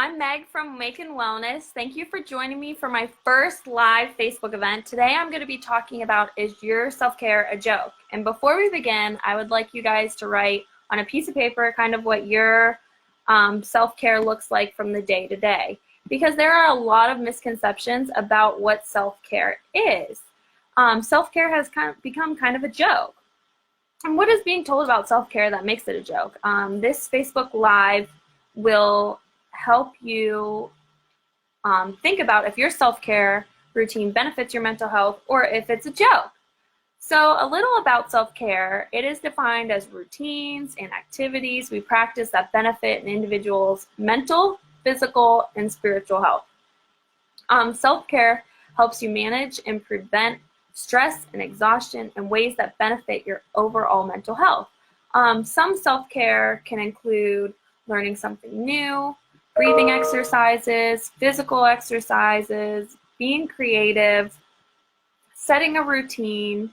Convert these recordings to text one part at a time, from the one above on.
I'm Meg from Makin Wellness. Thank you for joining me for my first live Facebook event. Today I'm going to be talking about, is your self-care a joke? And before we begin, I would like you guys to write on a piece of paper kind of what your self-care looks like from the day to day. Because there are a lot of misconceptions about what self-care is. Self-care has become kind of a joke. And what is being told about self-care that makes it a joke? This Facebook Live will help you think about if your self-care routine benefits your mental health or if it's a joke. So a little about self-care. It is defined as routines and activities we practice that benefit an individual's mental, physical, and spiritual health. Self-care helps you manage and prevent stress and exhaustion in ways that benefit your overall mental health. Some self-care can include learning something new, breathing exercises, physical exercises, being creative, setting a routine,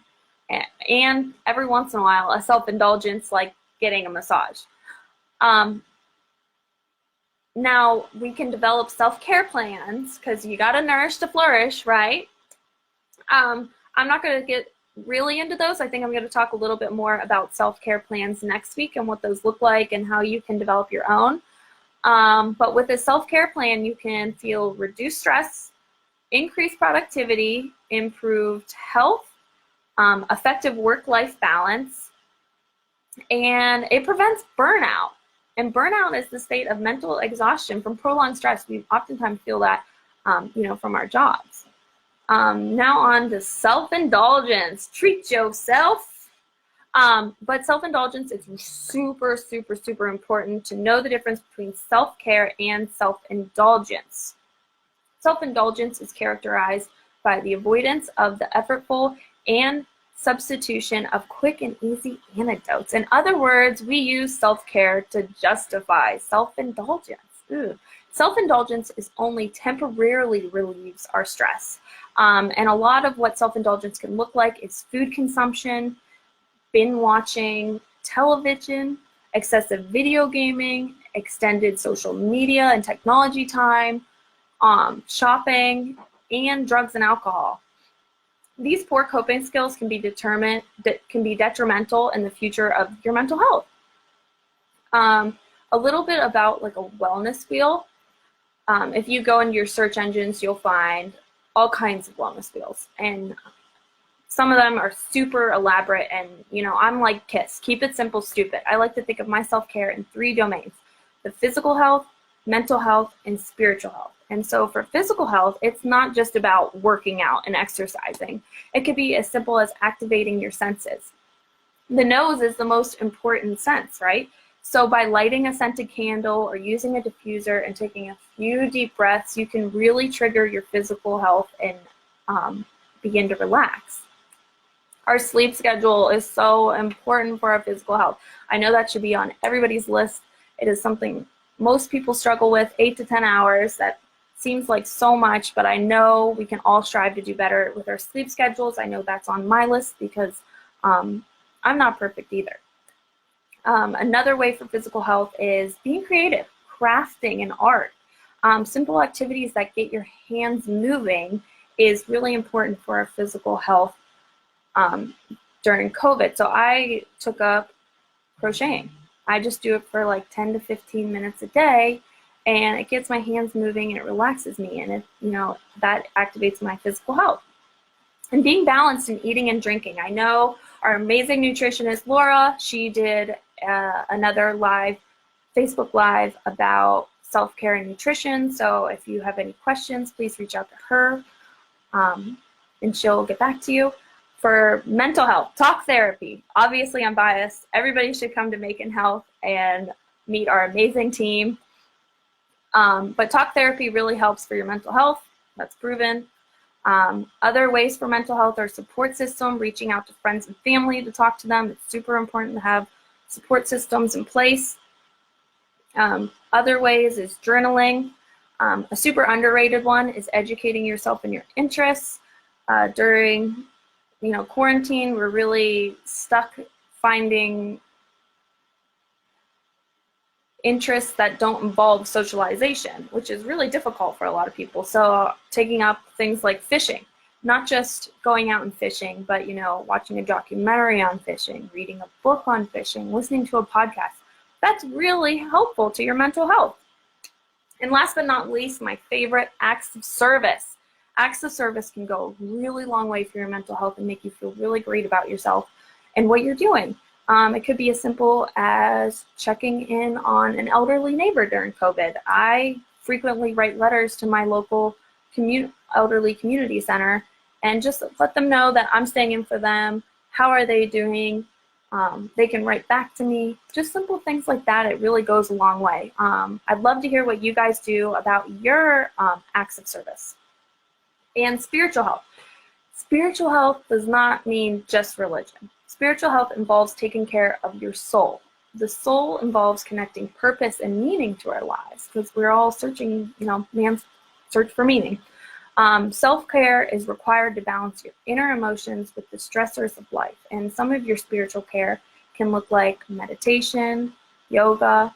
and every once in a while a self-indulgence like getting a massage. Now we can develop self-care plans because you got to nourish to flourish, right? I'm not going to get really into those. I think I'm going to talk a little bit more about self-care plans next week and what those look like and how you can develop your own. But with a self-care plan, you can feel reduced stress, increased productivity, improved health, effective work-life balance, and it prevents burnout. And burnout is the state of mental exhaustion from prolonged stress. We oftentimes feel that, from our jobs. Now on to self-indulgence. Treat yourself. But self-indulgence is super, super, super important to know the difference between self-care and self-indulgence. Self-indulgence is characterized by the avoidance of the effortful and substitution of quick and easy antidotes. In other words, we use self-care to justify self-indulgence. Self-indulgence is only temporarily relieves our stress. And a lot of what self-indulgence can look like is food consumption, binge watching, television, excessive video gaming, extended social media and technology time, shopping, and drugs and alcohol. These poor coping skills can be detrimental in the future of your mental health. A little bit about like a wellness wheel. If you go into your search engines, you'll find all kinds of wellness wheels, and some of them are super elaborate, and I'm like KISS, keep it simple, stupid. I like to think of my self-care in 3 domains: the physical health, mental health, and spiritual health. And so for physical health, it's not just about working out and exercising. It could be as simple as activating your senses. The nose is the most important sense, right? So by lighting a scented candle or using a diffuser and taking a few deep breaths, you can really trigger your physical health and begin to relax. Our sleep schedule is so important for our physical health. I know that should be on everybody's list. It is something most people struggle with, 8 to 10 hours. That seems like so much, but I know we can all strive to do better with our sleep schedules. I know that's on my list because I'm not perfect either. Another way for physical health is being creative, crafting, and art. Simple activities that get your hands moving is really important for our physical health during COVID. So I took up crocheting. I just do it for like 10 to 15 minutes a day, and it gets my hands moving and it relaxes me, and that activates my physical health. And being balanced in eating and drinking. I know our amazing nutritionist Laura, she did another Facebook Live about self-care and nutrition. So if you have any questions, please reach out to her and she'll get back to you. For mental health, talk therapy. Obviously, I'm biased. Everybody should come to Makin Health and meet our amazing team. But talk therapy really helps for your mental health. That's proven. Other ways for mental health are support system, reaching out to friends and family to talk to them. It's super important to have support systems in place. Other ways is journaling. A super underrated one is educating yourself in your interests. During quarantine, we're really stuck finding interests that don't involve socialization, which is really difficult for a lot of people. So taking up things like fishing, not just going out and fishing, but, you know, watching a documentary on fishing, reading a book on fishing, listening to a podcast. That's really helpful to your mental health. And last but not least, my favorite, acts of service. Acts of service can go a really long way for your mental health and make you feel really great about yourself and what you're doing. It could be as simple as checking in on an elderly neighbor during COVID. I frequently write letters to my local elderly community center and just let them know that I'm staying in for them. How are they doing? They can write back to me. Just simple things like that. It really goes a long way. I'd love to hear what you guys do about your acts of service. And spiritual health. Spiritual health does not mean just religion. Spiritual health involves taking care of your soul. The soul involves connecting purpose and meaning to our lives, because we're all searching, you know, man's search for meaning. Self-care is required to balance your inner emotions with the stressors of life. And some of your spiritual care can look like meditation, yoga,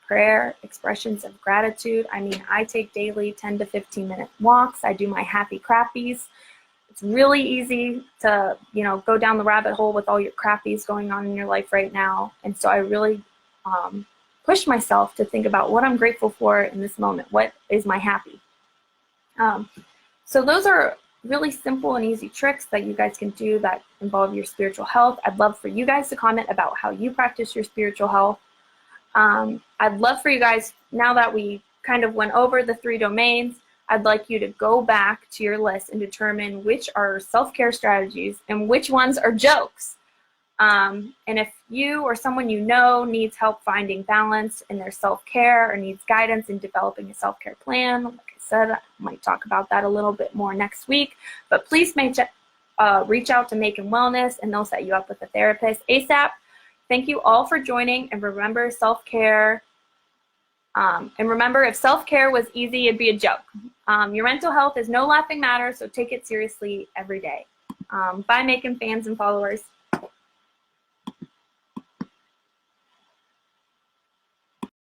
prayer, expressions of gratitude. I mean, I take daily 10 to 15-minute walks. I do my happy crappies. It's really easy to, you know, go down the rabbit hole with all your crappies going on in your life right now. And so I really push myself to think about what I'm grateful for in this moment. What is my happy? So those are really simple and easy tricks that you guys can do that involve your spiritual health. I'd love for you guys to comment about how you practice your spiritual health. I'd love for you guys, now that we kind of went over the 3 domains, I'd like you to go back to your list and determine which are self-care strategies and which ones are jokes. And if you or someone you know needs help finding balance in their self-care or needs guidance in developing a self-care plan, like I said, I might talk about that a little bit more next week. But please reach out to Makin Wellness and they'll set you up with a therapist ASAP. Thank you all for joining, and remember self-care. And remember, if self-care was easy, it'd be a joke. Your mental health is no laughing matter, so take it seriously every day. Bye, Makin fans and followers.